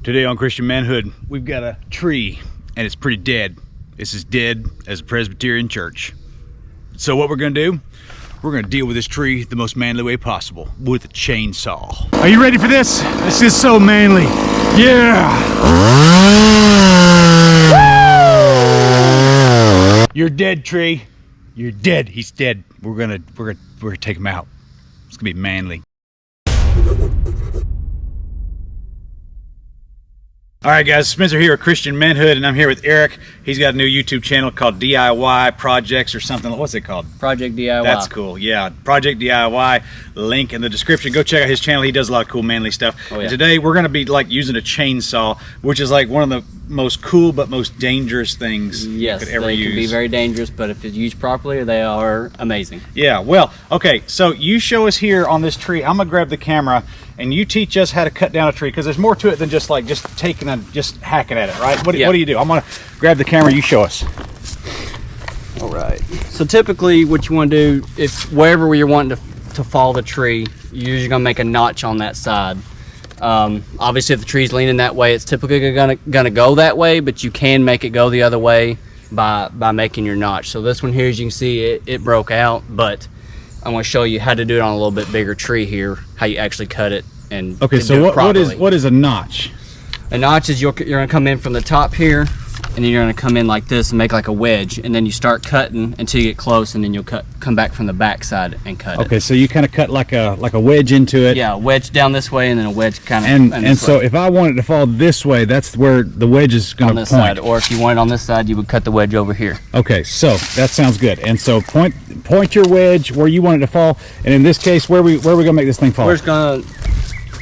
Today on Christian Manhood, we've got a tree and it's pretty dead. It's as dead as a Presbyterian church. So what we're gonna do, we're gonna deal with this tree the most manly way possible with a chainsaw. Are you ready for this? This is so manly. Yeah! You're dead, tree. You're dead. He's dead. We're gonna take him out. It's gonna be manly. All right, guys, Spencer here at Christian Manhood, and I'm here with Eric. He's got a new YouTube channel called DIY Projects or something. What's it called? Project DIY. That's cool, yeah. Project DIY, link in the description. Go check out his channel. He does a lot of cool manly stuff. Oh, yeah. And today we're gonna be like using a chainsaw, which is like one of the most cool but most dangerous things you could ever use. Yes, they can be very dangerous, but if it's used properly, they are amazing. Yeah, well, okay, so you show us here on this tree. I'm gonna grab the camera and you teach us how to cut down a tree, because there's more to it than just like taking and just hacking at it, right? What do you do? I'm gonna grab the camera, you show us. All right. So typically what you want to do, if wherever you're wanting to fall the tree, you're usually gonna make a notch on that side. Obviously if the tree's leaning that way, it's typically gonna go that way, but you can make it go the other way by making your notch. So this one here, as you can see, it broke out, but I'm going to show you how to do it on a little bit bigger tree here, how you actually cut it and okay. So what is a notch? A notch is you're going to come in from the top here, and then you're going to come in like this and make like a wedge, and then you start cutting until you get close, and then you'll come back from the back side and cut it. Okay, so you kind of cut like a wedge into it. Yeah, a wedge down this way, and then a wedge kind of. And so if I want it to fall this way, that's where the wedge is going to point. Side, or if you want it on this side, you would cut the wedge over here. Okay, so that sounds good. And so point your wedge where you want it to fall, and in this case, where we gonna make this thing fall? We're just gonna.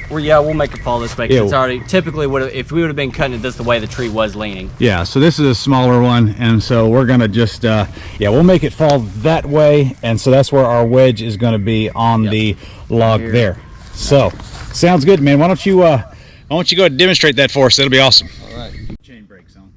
We'll make it fall this way, because it's already typically if we would have been cutting it this the way the tree was leaning. Yeah, so this is a smaller one, and so we're gonna just we'll make it fall that way, and so that's where our wedge is gonna be on the log there. So sounds good, man. Why don't you go ahead and demonstrate that for us? That'll be awesome. All right. Chain brakes on.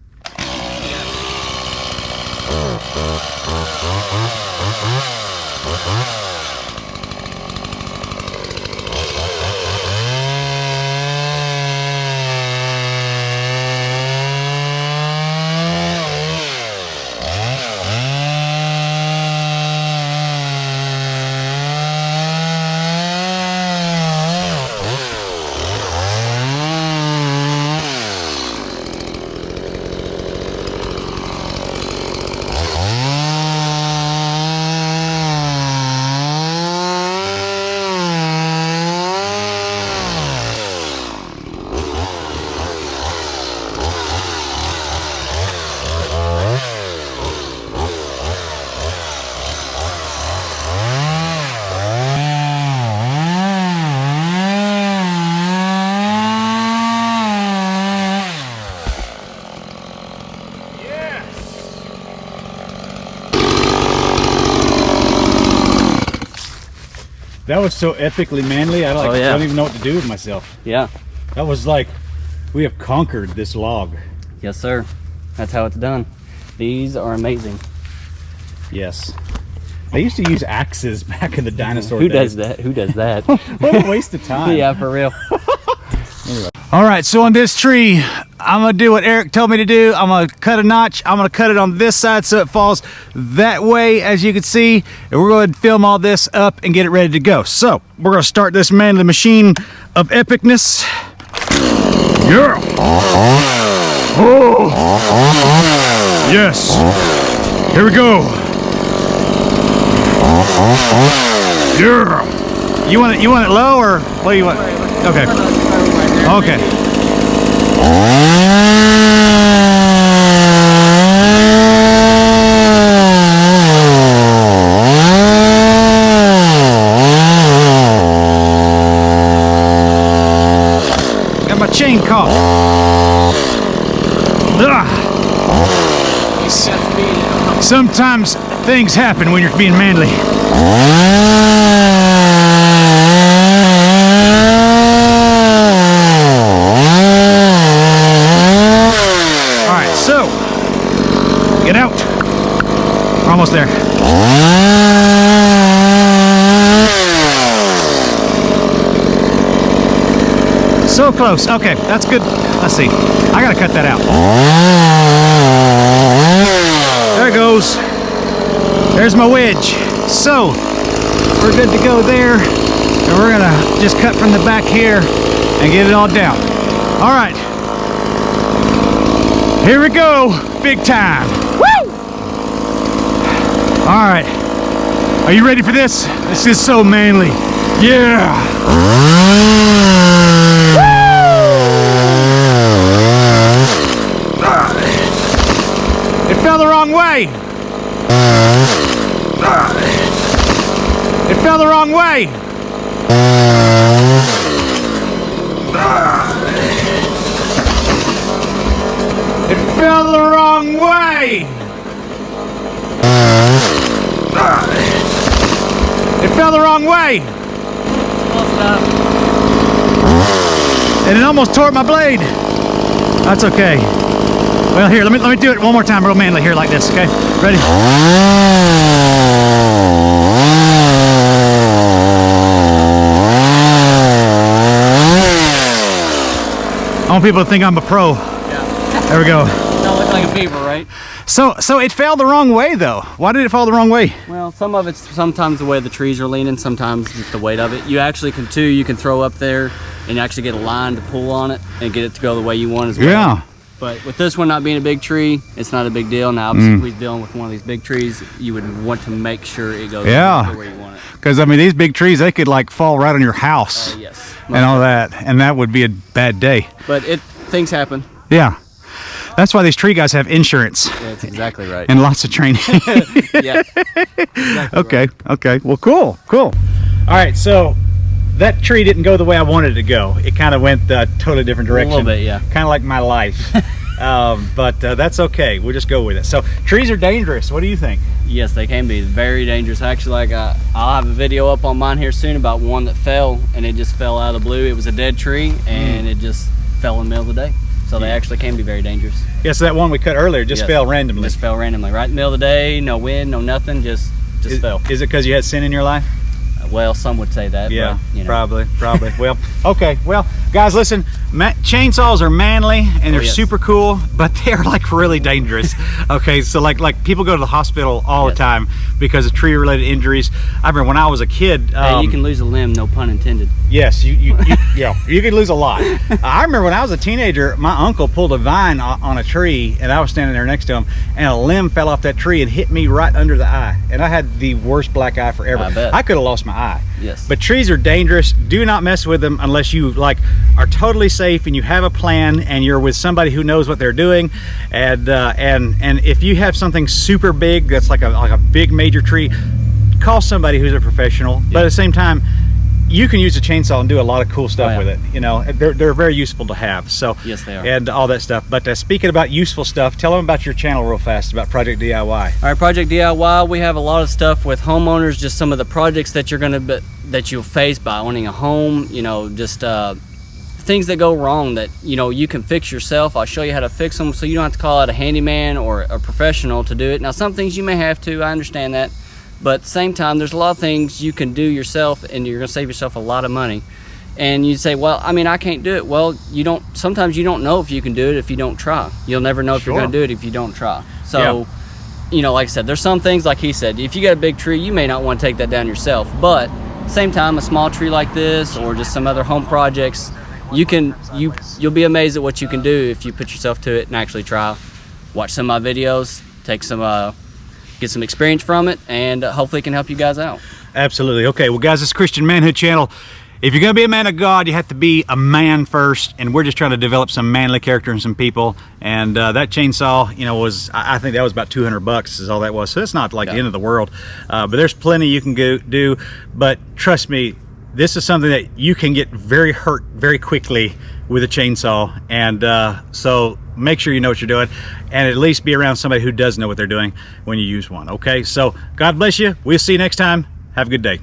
That was so epically manly. I don't even know what to do with myself. Yeah. That was like, we have conquered this log. Yes, sir. That's how it's done. These are amazing. Yes. I used to use axes back in the dinosaur days. days. Who does that? Who does that? What a waste of time. Yeah, for real. Anyway. All right, so on this tree, I'm gonna do what Eric told me to do. I'm gonna cut a notch. I'm gonna cut it on this side so it falls that way, as you can see. And we're going to film all this up and get it ready to go. So we're gonna start this manly machine of epicness. Yeah. Oh. Yes. Here we go. Yeah. You want it low, or what do you want? Okay. Okay. Got my chain caught. Sometimes things happen when you're being manly. So, get out. We're almost there. So So close. Okay, that's good. Let's see. I gotta cut that out. There it goes. There's my wedge. So we're good to go there. And we're gonna just cut from the back here and get it all down. All right. Here we go. Big time. Woo! All right. Are you ready for this? This is so manly. Yeah. It fell the wrong way. It fell the wrong way. It fell the wrong way. It fell the wrong way. And it almost tore my blade. That's okay. Well, here, let me do it one more time real manly here like this, okay? Ready? I want people to think I'm a pro. Yeah. There we go. Don't look like a beaver, right? So it fell the wrong way though. Why did it fall the wrong way? Well, some of it's sometimes the way the trees are leaning, sometimes just the weight of it. You actually can too, you can throw up there and actually get a line to pull on it and get it to go the way you want as well. Yeah. But with this one not being a big tree, it's not a big deal. Now, obviously, if we're dealing with one of these big trees, you would want to make sure it goes where you want it. Because, I mean, these big trees, they could, like, fall right on your house. Yes. And all that. And that would be a bad day. But things happen. Yeah. That's why these tree guys have insurance. Yeah, that's exactly right. And lots of training. Yeah. Exactly okay. Right. Okay. Well, cool. All right. So that tree didn't go the way I wanted it to go. It kind of went a totally different direction. A little bit, yeah. Kind of like my life. But that's okay. We'll just go with it. So trees are dangerous. What do you think? Yes, they can be very dangerous. Actually, I'll have a video up on mine here soon about one that fell, and it just fell out of the blue. It was a dead tree, and it just fell in the middle of the day. So they actually can be very dangerous. Yeah, so that one we cut earlier just fell randomly. Just fell randomly, right in the middle of the day, no wind, no nothing, just fell. Is it because you had sin in your life? Well, some would say that. Yeah, but, you know. probably. Well, okay. Well, guys, listen. Chainsaws are manly and they're super cool, but they're like really dangerous. Okay, so like people go to the hospital all the time because of tree-related injuries. I remember when I was a kid. Hey, you can lose a limb, no pun intended. Yes, you could lose a lot. I remember when I was a teenager, my uncle pulled a vine on a tree, and I was standing there next to him, and a limb fell off that tree and hit me right under the eye, and I had the worst black eye forever. I bet. I could have lost my eye. Yes. But trees are dangerous. Do not mess with them unless you like are totally safe and you have a plan and you're with somebody who knows what they're doing. And if you have something super big that's like a big major tree, call somebody who's a professional. But at the same time, you can use a chainsaw and do a lot of cool stuff with it. You know, they're very useful to have. So yes, they are. And all that stuff. But speaking about useful stuff, tell them about your channel real fast about Project DIY. All right, Project DIY. We have a lot of stuff with homeowners. Just some of the projects that you'll face by owning a home. You know, just things that go wrong that you can fix yourself. I'll show you how to fix them, so you don't have to call out a handyman or a professional to do it. Now, some things you may have to. I understand that. But at the same time, there's a lot of things you can do yourself, and you're going to save yourself a lot of money. And you say, well, I mean, I can't do it. Well, sometimes you don't know if you can do it if you don't try. You'll never know if you're going to do it if you don't try. So, like I said, there's some things, like he said, if you got a big tree, you may not want to take that down yourself. But at the same time, a small tree like this or just some other home projects, you'll be amazed at what you can do if you put yourself to it and actually try. Watch some of my videos, get some experience from it, and hopefully it can help you guys out. Absolutely. Okay, well guys, this is Christian Manhood channel. If you're gonna be a man of God, you have to be a man first, and we're just trying to develop some manly character in some people. And that chainsaw, I think that was about $200 is all that was. So it's not like the end of the world, but there's plenty you can do. But trust me, this is something that you can get very hurt very quickly with a chainsaw. And so make sure you know what you're doing, and at least be around somebody who does know what they're doing when you use one. Okay, so God bless you. We'll see you next time. Have a good day.